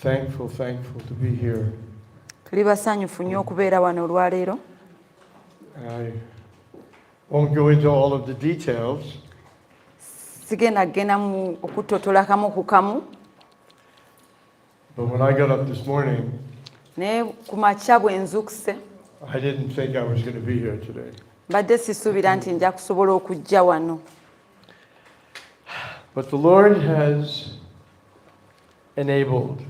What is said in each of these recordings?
thankful to be here. Tuli basanyufu nnyo okubeera wano olwaleero. I won't go into all of the details. Sigenda genda mu okutotola kamu ku kamu. But when I got up this morning, naye ku makya bwe nzukuse, I didn't think I was going to be here today. Mbadde sisuubira nti nja kusobola okujja wano. But the Lord has enabled.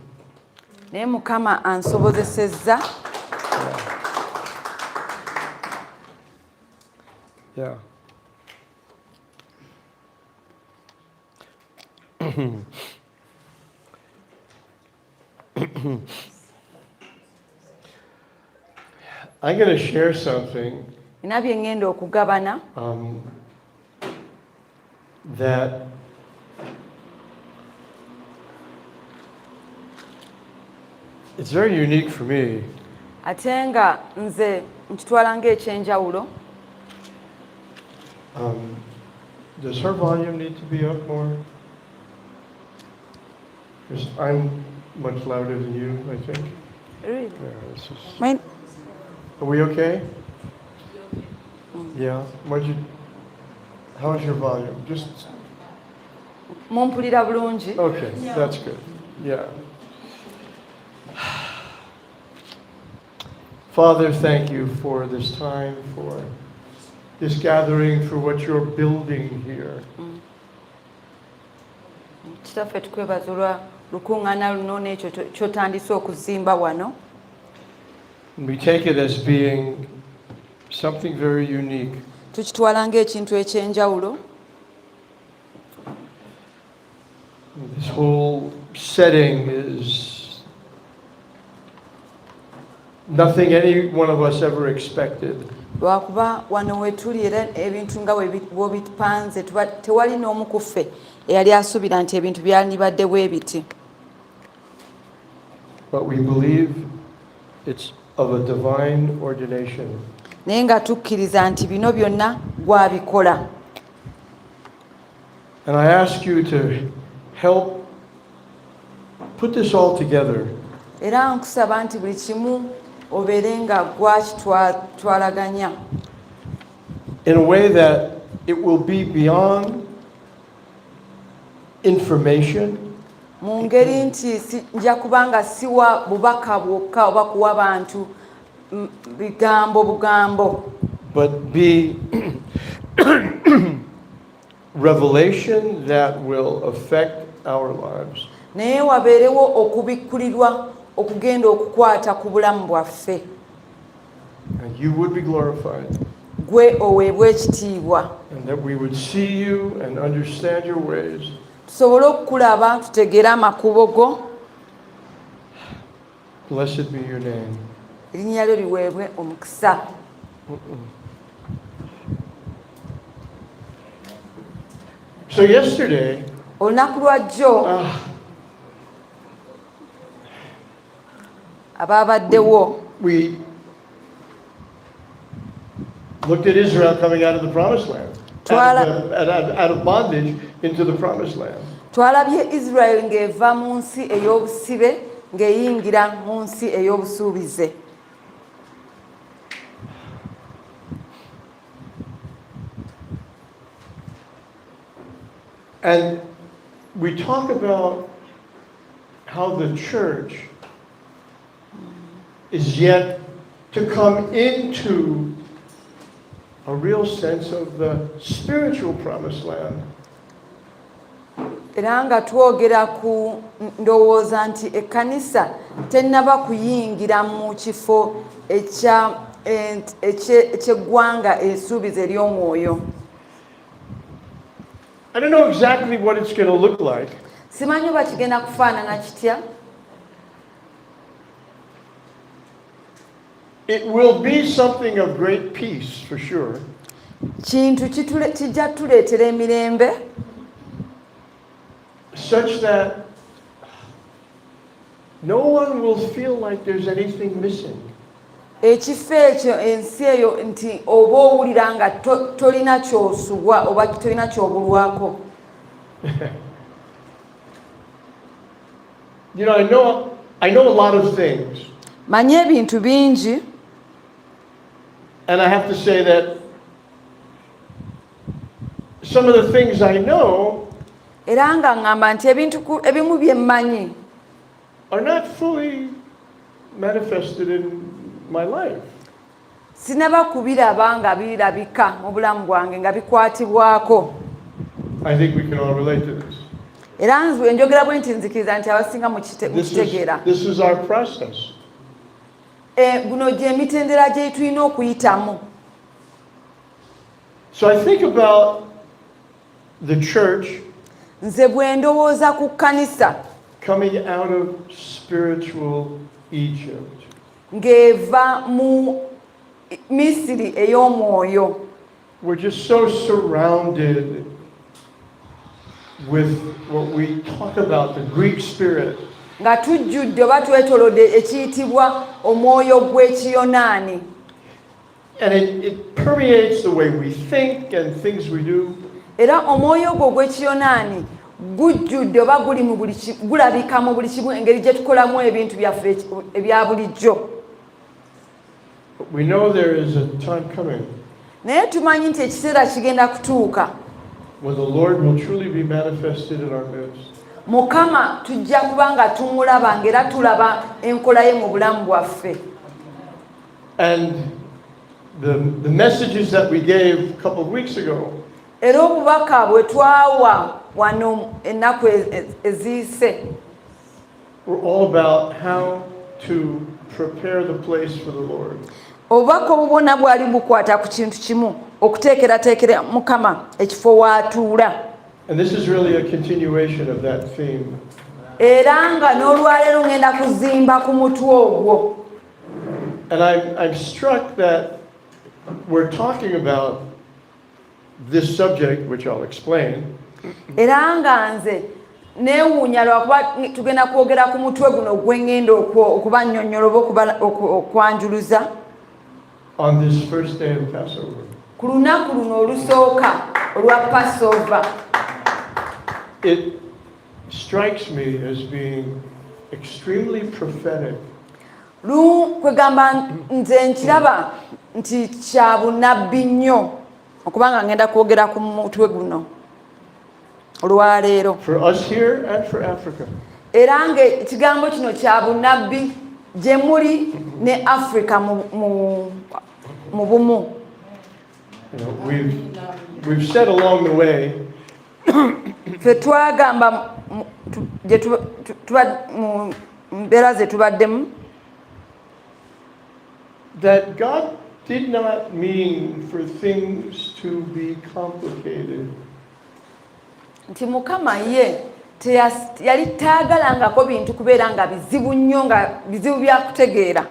Naye Mukama ansobozesezza. Yeah. I'm going to share something that it's very unique for me. Atenga nze nkitwala ng'ekyenjawulo. Does her volume need to be up more? Because I'm much louder than you, I think. Really? Yeah, this is... Mine? Are we okay? Yeah. How's your volume? Just... Mumpulira bulungi? Okay, that's good. Yeah. Father, thank you for this time, for this gathering, for what you're building here. Kitaffe tukwebaza olwa lukuŋŋaana luno n'ekyo ky'otandise okuzimba wano. We take it as being something very unique. Tukitwala ng'ekintu ekyenjawulo. This whole setting is nothing any one of us ever expected. Lwakuba wano we tuli era ebintu nga bw'obipanze tewali n'omu ku ffe eyali asuubira nti ebintu byandibadde bwe biti. But we believe it's of a divine ordination. Naye nga tukkiriza nti bino byonna gwabikola. And I ask you to help put this all together. Era nkusaba nti buli kimu obeere nga gwakitwalaganya. In a way that it will be beyond information. Mu ngeri nti nja kubanga siwa bubaka bwokka oba kuwa bantu bigambo bugambo. But be revelation that will affect our lives. Naye wabeerewo okubikkulirwa okugenda okukwata ku bulamu bwaffe. And you would be glorified. Gwe oweebwa ekitiibwa. And that we would see you and understand your ways. Tusobole okukulaba tutegeere amakubo go. Blessed be your name. Erinnya lyo liweebwe omukisa. So yesterday, olunaku lwa jjo abaabaddewo we looked at Israel coming out of the promised land, out of bondage into the promised land. Twalabye Israel ng'eva mu nsi ey'obusibe ng'eyingira mu nsi ey'obusuubize. And we talk about how the church is yet to come into a real sense of the spiritual promised land. Era nga twogera ku ndowooza nti ekkanisa tennaba kuyingira mu kifo eky'eggwanga esuubiza ery'omwoyo. I don't know exactly what it's going to look like. Simanyi oba kigenda kufaanana kitya. It will be something of great peace, for sure. Kintu kijja tuleetera emirembe. Such that no one will feel like there's anything missing. Ekifo ekyo ensi eyo nti oba owulira nga tolina ky'osubwa oba tolina ky'obulwako. You know, I know I know a lot of things. manyi ebintu bingi, And I have to say that some of the things I know era nga ŋŋamba nti ebimu bye mmanyi are not fully manifested in my life. sinaba kubiraba nga birabika mu bulamu bwange nga bikwatibwako. I think we can all relate to this. Era nzwe njogera bwe nti nzikiriza nti abasinga mukitegeera. This is our process. Guno gy'emitendera gye tulina okuyitamu. So I think about the church Nze bwe ndowooza ku kkanisa coming out of spiritual Egypt. ng'eva mu Misiri ey'omwoyo. We're just so surrounded with what we talk about, the Greek spirit. Nga tujjudde oba twetolodde ekiyitibwa omwoyo gw'ekiyonaani. And it permeates the way we think and things we do. Era omwoyo ogwo gw'ekiyonaani gujjudde oba gulabika mu buli kimu engeri gye tukolamu ebintu byaffe ebya bulijjo. But we know there is a time coming Naye tumanyi nti ekiseera kigenda kutuuka when the Lord will truly be manifested in our midst. Mukama tujja kuba nga tumulaba ng'era tulaba enkola ye mu bulamu bwaffe. And the messages that we gave a couple of weeks ago Era obubaka bwe twawa wano ennaku eziyise were all about how to prepare the place for the Lord. obubaka obubona bwali bukwata ku kintu kimu okuteekerateekera Mukama ekifo w'atuula. And this is really a continuation of that theme. Era nga n'olwaleero ngenda kuzimba ku mutwe ogwo. And I'm struck that we're talking about this subject, which I'll explain, Era nga nze neewuunya lwakuba tugenda kwogera ku mutwe guno gwe ngenda okubannyonnyola oba okwanjuluza on this first day of Passover. ku lunaku luno olusooka olwa Passover. It strikes me as being extremely prophetic. Kwegamba nze nkiraba nti kya bunnabbi nnyo okubanga ngenda kwogera ku mutwe guno olwaleero. For us here and for Africa. Era ng'ekigambo kino kya bunnabbi gye muli ne Africa mu bumu. You know, we've said along the way Ffe twagamba mu mbeera ze tubaddemu that God did not mean for things to be complicated. nti Mukama ye yali taagalangako bintu kubeera nga bizibu nnyo nga bizibu bya kutegeera.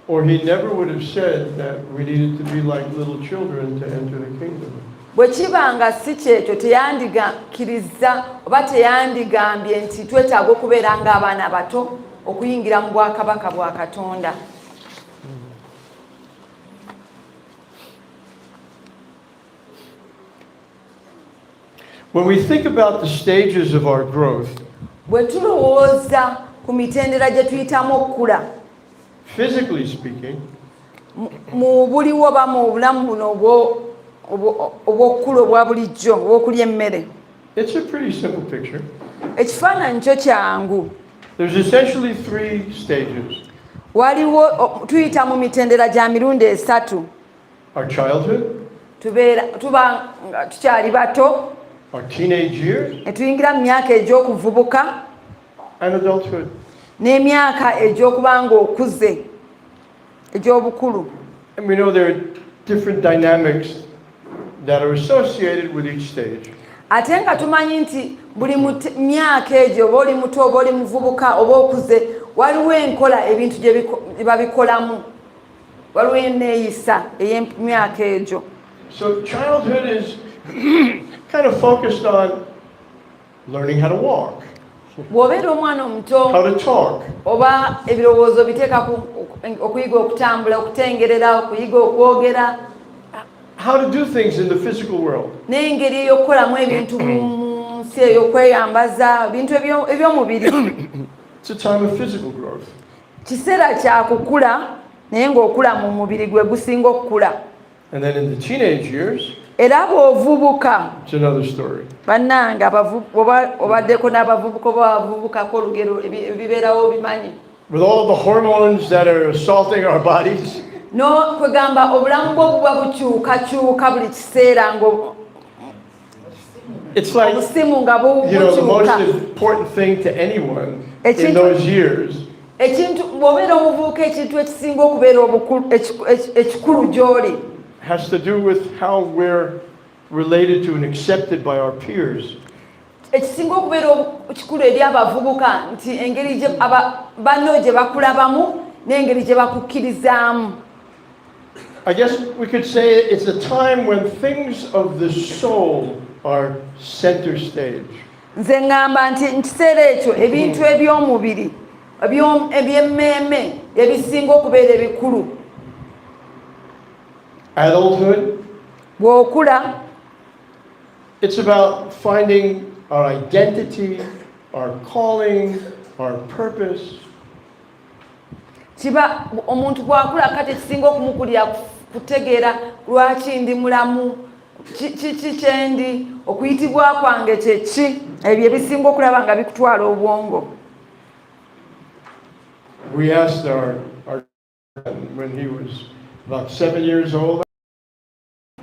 Or he never would have said that we needed to be like little children to enter the kingdom. Bwe kiba nga si kyekyo teyandigakkiriza oba teyandigambye nti twetaaga okubeera ng'abaana bato okuyingira mu bwakabaka bwa Katonda. When we think about the stages of our growth, Bwe tulowooza ku mitendera gye tuyitamu okukula physically speaking, mu buliwo oba mu bulamu buno obw'okukula obwa bulijjo obw'okulya emmere, it's a pretty simple picture. ekifaananyi kyo kyangu. There's essentially 3 stages. Waliwo tuyita mu mitendera gya mirundi esatu. Our childhood, Tuba nga tukyali bato, our teenage years, ne tuyingira mu myaka egy'okuvubuka and adulthood. n'emyaka egy'okuba ng'okuze egy'obukulu. And we know there are different dynamics that are associated with each stage. Ate nga tumanyi nti buli myaka egyo oba oli muto oba oli muvubuka oba okuze waliwo enkola ebintu gye babikolamu, waliwo enneeyisa ey'emyaka egyo. So childhood is kind of focused on learning how to walk, Bw'obeera omwana omuto how to talk, oba ebirowoozo biteeka okuyiga okutambula, okutengerera, okuyiga okwogera, how to do things in the physical world. n'engeri ey'okukolamu ebintu mu nsi ey'okweyambaza, ebintu eby'omubiri. It's a time of physical growth. Kiseera kya kukula naye ng'okula mu mubiri gwe gusinga okukula. And then in the teenage years, Era bw'ovubuka, it's another story. bannange obaddeko n'abavubuka oba bavubukako olugero ebibeerawo bimanyi. With all the hormones that are assaulting our bodies, No kwegamba obulamu bwo buba bukyukakyuka buli kiseera it's like, obusimu nga the most bukyuka. important thing to anyone It's in those years Ekintu bw'obeera omuvubuka ekintu ekisinga okubeera ekikulu gy'oli has to do with how we're related to and accepted by our peers. ekisinga okubeera ekikulu eri abavubuka nti engeri banno gye bakulabamu n'engeri gye bakukkirizaamu. I guess we could say it's a time when things of the soul are center stage. Nze ngamba nti nkiseera ekyo ebintu eby'omubiri eby'emmeeme ebisinga okubeera ebikulu. Adulthood, Bw'okula it's about finding our identity, our calling, our purpose. kiba omuntu bw'akula kati ekisinga okumukulira kutegeera lwaki ndi mulamu, kiki kyendi, okuyitibwa kwange kyeki, ebyo ebisinga okulaba nga bikutwala obwongo. We asked our when he was about 7 years old.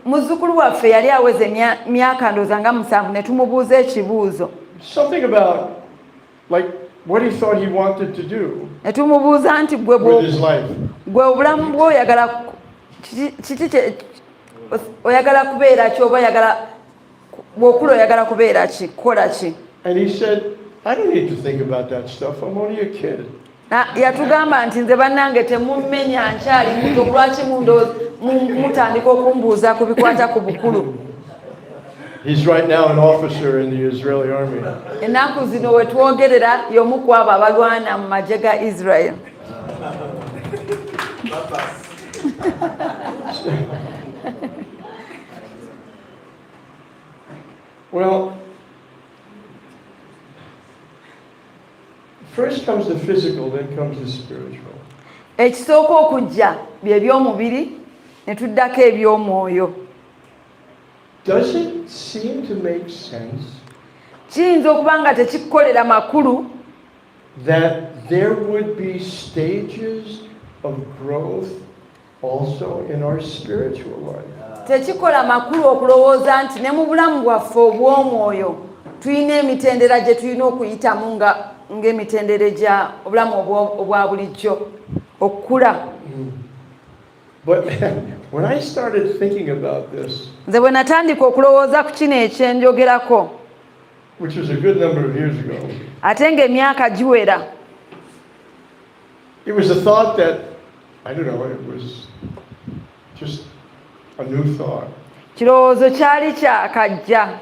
Muzzukulu waffe yali aweze myaka ndowooza nga 7 ne tumubuuza ekibuuzo. Something about like what he thought he wanted to do Ne tumubuuza nti with his life. gwe obulamu bwe oyagala kubeera ki oba bw'okula oyagala kubeera ki, kukola ki? And he said, I don't need to think about that stuff. I'm only a kid. Yatugamba nti nze bannange temummenya nkyali muto, lwaki mutandika okumbuuza ku bikwata ku bukulu. He's right now an officer in the Israeli army. Ennaku zino we twogerera y'omu ku abo abalwana mu magye ga Israel. Well, first comes the physical, then comes the spiritual. Ekisooka okujja bye by'omubiri ne tuddako eby'omwoyo. Does it seem to make sense Kiyinza okuba nga tekikukolera makulu that there would be stages of growth also in our spiritual life? Tekikola makulu okulowooza nti ne mu bulamu bwaffe obw'omwoyo tulina emitendera gye tulina okuyitamu ng'emitendera gya obulamu obwa bulijjo okukula. But when I started thinking about this, Nze bwe natandika okulowooza ku kino ekyenjogerako, which was a good number of years ago, ate ng'emyaka giwera, it was a thought that, I don't know, it was just a new thought. kirowoozo kyali kyakajja.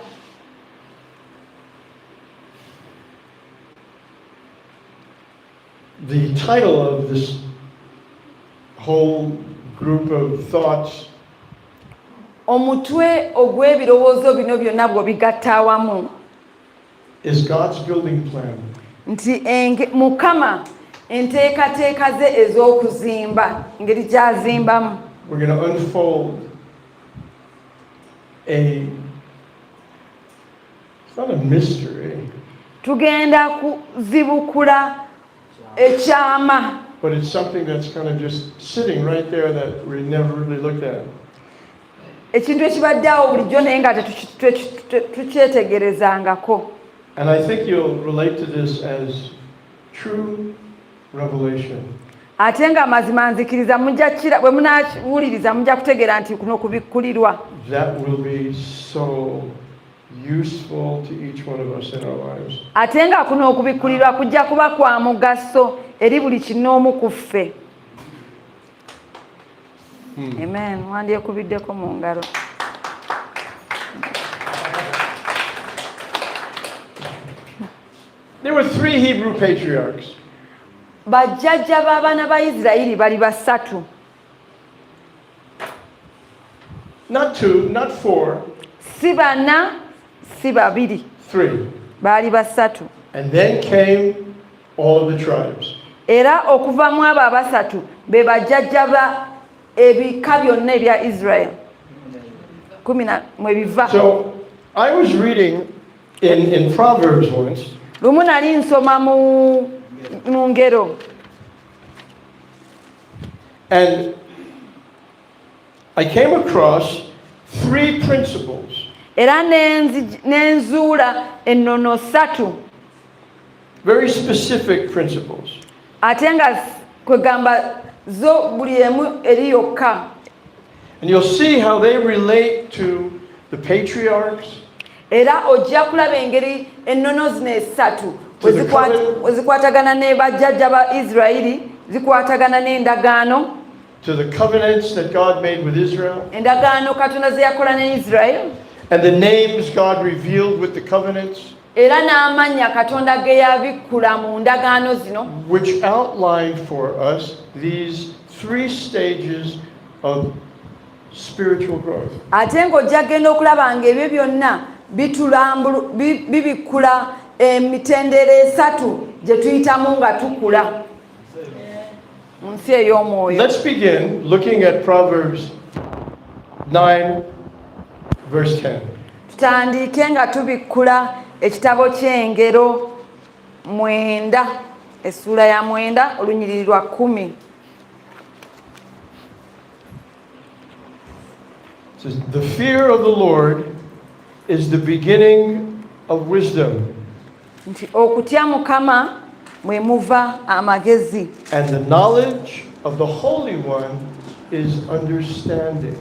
The title of this whole group of thoughts Omutwe ogw'ebirowoozo bino byonna bw'obigatta awamu is God's building plan. nti Mukama enteekateeka ze ez'okuzimba, engeri gy'azimbamu. We're going to unfold it's not a mystery, Tugenda kuzibukula ekyama, but it's something that's kind of just sitting right there that we never really looked at. ekintu ekibadde awo bulijjo naye nga tukyetegerezangako. And I think you'll relate to this as true revelation. Ate nga mazima nzikiriza bwe munaawuliriza mujja kutegeera nti kuno kubikkulirwa. That will be so useful to each one of us in our lives. Ate nga kuno okubikkulirwa kujja kuba kwa mugaso eri buli kinoomu ku ffe. Amen. Wandyekubiddeko mu ngalo. There were 3 Hebrew patriarchs. Bajjajja b'abaana ba Isirayiri bali basatu. Not 2, not 4, Si bana, si babiri. 3. Baali basatu. And then came all of the tribes. Era okuva mu abo abasatu be bajjajja ba ebika byonna ebya Israel. 10 mwe biva. So I was reading in Proverbs once, Lumu nali nsoma mu Ngero. and I came across 3 principles, Era nenzuula ennono 3 very specific principles. ate nga kwegamba zo buli emu eri yokka. And you'll see how they relate to the patriarchs, Era ojja kulaba engeri ennono zino 3 bwe zikwatagana ne bajjajja ba Isirayiri, zikwatagana n'endagaano, to the covenants that God made with Israel, endagaano Katonda ze yakola ne Isirayiri, and the names God revealed with the covenants, era n'amannya Katonda ge yabikkula mu ndagaano zino, which outlined for us these 3 stages of spiritual growth. ate ng'ojja genda okulaba ng'ebyo byonna bibikkula emitendera 3 gye tuyitamu nga tukula mu nsi ey'omwoyo. Let's begin looking at Proverbs 9, verse 10. Tutandiike nga tubikkula ekitabo ky'Engero 9, essuula ya 9, olunyiriri lwa 10. It says, "The fear of the Lord is the beginning of wisdom, Nti okutya Mukama mwe muva amagezi, and the knowledge of the Holy One is understanding."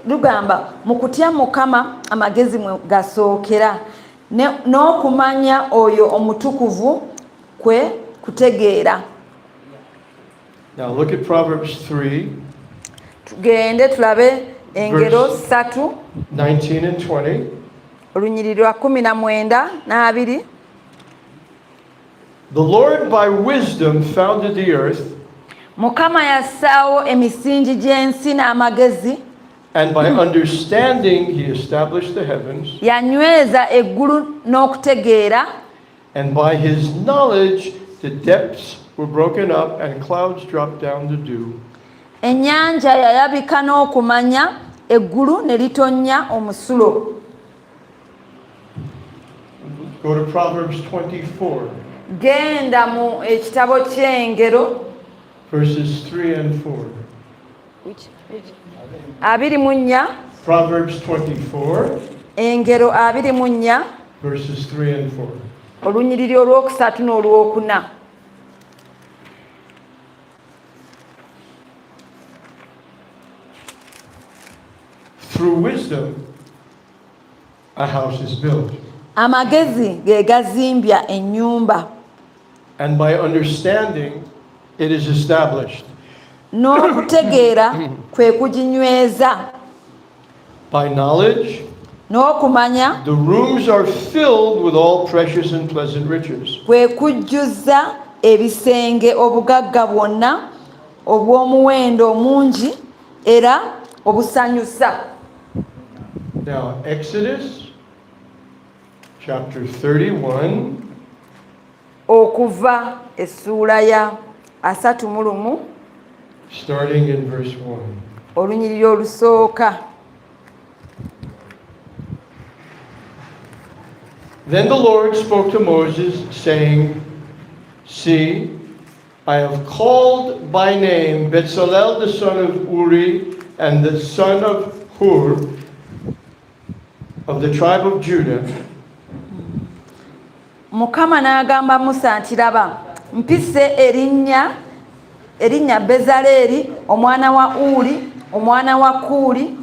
lugamba mu kutya Mukama amagezi mwe gasookera, n'okumanya oyo omutukuvu kwe kutegeera. Now look at Proverbs 3, Tugende tulabe Engero 3, 19 and 20. olunyiriri lwa 19 n'abiri. "The Lord by wisdom founded the earth, Mukama yassaawo emisingi gy'ensi n'amagezi, and by understanding he established the heavens, yanyweza eggulu n'okutegeera, and by his knowledge the depths were broken up and clouds dropped down to dew. ennyanja yayabika n'okumanya, eggulu ne litonnya omusulo." Go to Proverbs 24, Genda mu ekitabo ky'Engero verses 3 and 4. 24, Proverbs 24, Engero 24, verses 3 and 4. olunyiriri olwokusatu n'olwokuna. "Through wisdom a house is built, Amagezi ge gazimbya ennyumba, and by understanding it is established. n'okutegeera kwe kuginyweza, By knowledge n'okumanya the rooms are filled with all precious and pleasant riches. kwe kujjuza ebisenge obugagga bwonna obw'omuwendo omungi era obusanyusa. Now, Exodus chapter 31, Okuva essuula ya 31, starting in verse 1. olunyiriri olusooka. "Then the Lord spoke to Moses, saying, See, I have called by name Bezalel the son of Uri and the son of Hur of the tribe of Judah, Mukama n'agamba Musa nti, laba, mpise erinnya Bezaleeri omwana wa Uri omwana wa Kuuli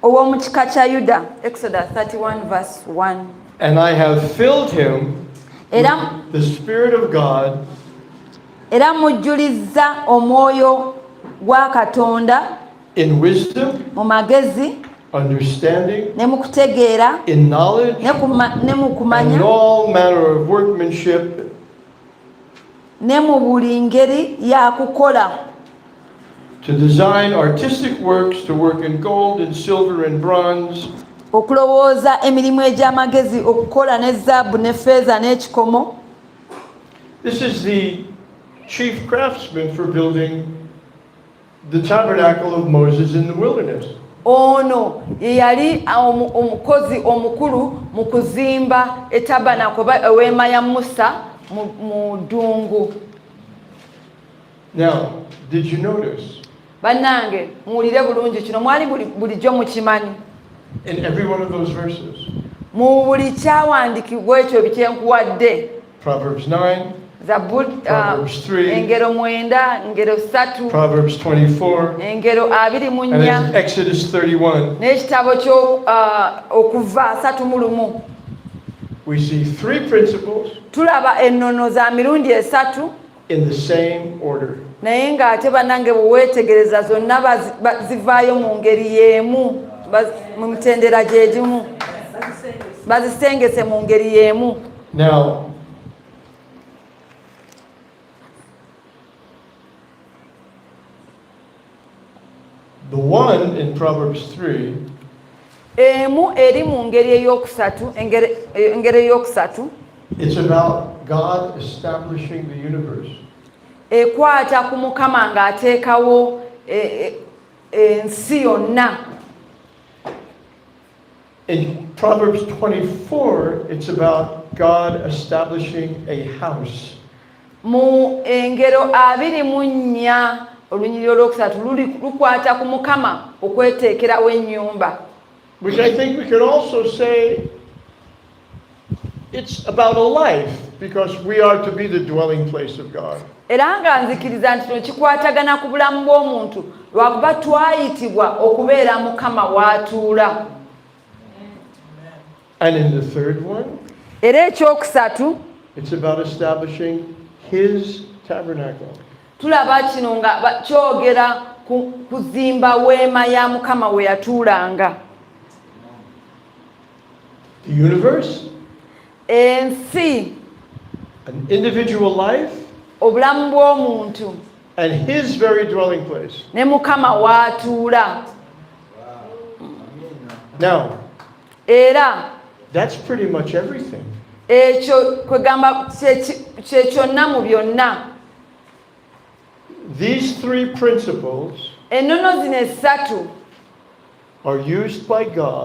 ow'omu kika kya Yuda. Exodus 31 verse 1. and I have filled him Era with the Spirit of God, mujjulizza omwoyo gwa Katonda in wisdom, mu magezi understanding, ne mu kutegeera in knowledge, ne mu and kumanya in all manner of workmanship, ne mu buli ngeri ya kukola, to design artistic works, to work in gold and silver and bronze, okulowooza emirimu egy'amagezi, okukola ne zaabu ne ffeeza n'ekikomo, This is the chief craftsman for building the tabernacle of Moses in the wilderness. Ono ye yali omukozi omukulu mu kuzimba etabanako eweema ya Musa mu ddungu. Now, did you notice? Bannange muwulire bulungi kino mwali bulijjo mukimanyi. In every one of those verses. Mu buli kyawandiikibwa ekyo bikyenkuwadde. Proverbs 9. Proverbs 3. Engero 9, engero 3. Proverbs 24. Engero 24. And then Exodus 31. N'ekitabo Okuva 31. We see three principles. Tulaba ennono za mirundi 3. In the same order. Naye ng'ate bannange bwe weetegereza zonna zivaayo mu ngeri y'emu, mu mitendera gye gimu, bazisengese mu ngeri y'emu. Now, the one in Proverbs 3 emu eri mu ngeri eyokusatu, engeri eyokusatu, it's about God establishing the universe. Ekwata ku Mukama ng'ateekawo ensi yonna. In Proverbs 24, it's about God establishing a house. Mu engero 24 olunyiriri olwokusatu lukwata ku Mukama okweteekerawo ennyumba. Which I think we could also say it's about a life, because we are to be the dwelling place of God. Era nga nzikiriza nti kino kikwatagana ku bulamu bw'omuntu lwakuba twayitibwa okubeera Mukama w'atuula. And in the third one, Era ekyokusatu it's about establishing His tabernacle. tulaba kino nga kyogera ku kuzimba weema ya Mukama we yatuulanga. The universe, Ensi, an individual life, obulamu bw'omuntu, and His very dwelling place. ne Mukama w'atuula. Now, Era that's pretty much everything. ekyo kwegamba kye kyonna mu byonna. These three principles Ennono zino 3 are used by God